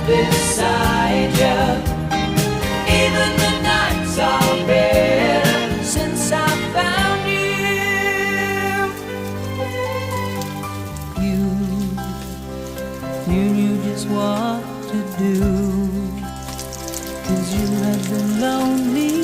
beside you. Even the nights are better since I found you. You knew just what to do, 'cause you have been lonely